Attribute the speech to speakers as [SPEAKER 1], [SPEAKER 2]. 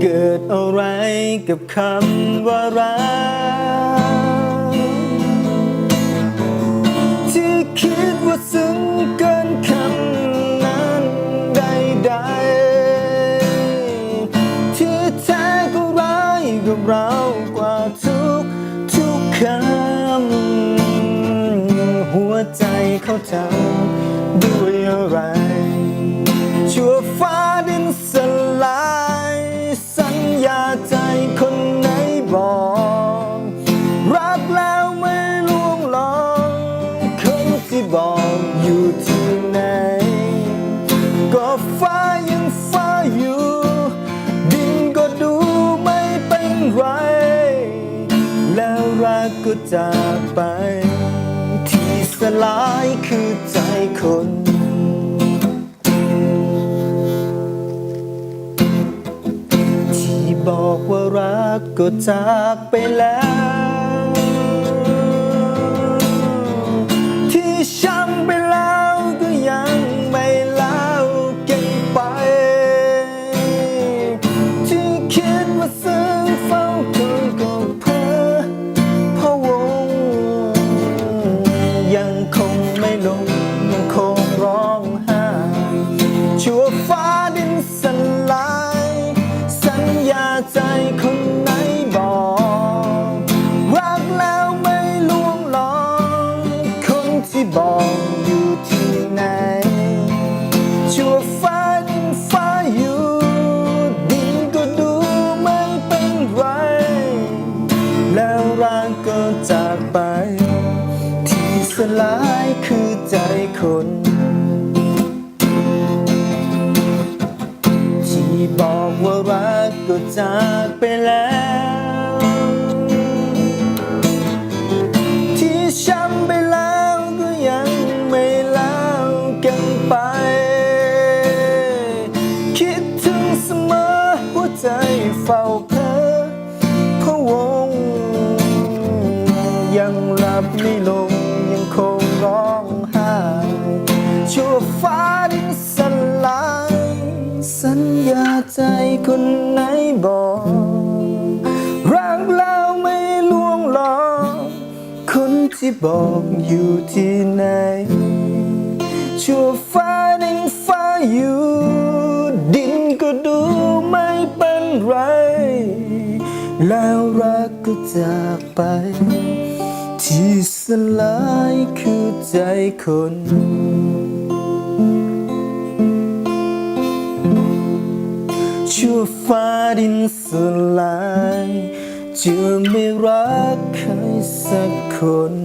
[SPEAKER 1] เกิดอะไรกับคำว่ารักที่คิดว่าซึ้งเกินคำนั้นใดๆที่แท้ก็ร้ายกับเรากว่าทุกคำหัวใจเขาทำด้วยอะไรชั่วฟ้าดินสลายสัญญาใจคนไหนบอกรักแล้วไม่ลวงหลอกคนที่บอกอยู่ที่ไหนก็ฟ้ายังฟ้าอยู่ดินก็ดูไม่เป็นไรแล้วรักก็จากไปที่สลายคือใจคนบอกว่ารักก็จากไปแล้วที่ช้ำไปแล้วก็ยังไม่เล่าเก็บไปที่คิดว่าซึ้งเฝ้าคอยก็เพ้อพะวงยังคงไม่ลงยังคงร้องไห้ชั่วฟ้าดินสลายสัญญาใจคนไหนบอกรักแล้วไม่ลวงหลอกคนที่บอกอยู่ที่ไหนชั่วฟ้าดินฟ้าอยู่ดินก็ดูไม่เป็นไรแล้วรักก็จากไปที่สลายคือใจคนที่บอกว่ารักก็จากไปแล้วที่ช้ำไปแล้วก็ยังไม่เล่ากันไปคิดถึงเสมอหัวใจเฝ้าเพ้อพะวงยังหลับไม่ลงยังคงร้องไห้ชั่วฟ้าดินสลายสัญญาใจคนไหนบอกรักแล้วไม่ลวงหลอกคนที่บอกอยู่ที่ไหนชั่วฟ้าดินฟ้าอยู่ดินก็ดูไม่เป็นไรแล้วรักก็จากไปที่สลายคือใจคนชั่วฟ้าดินสลายจะไม่รักใครสักคน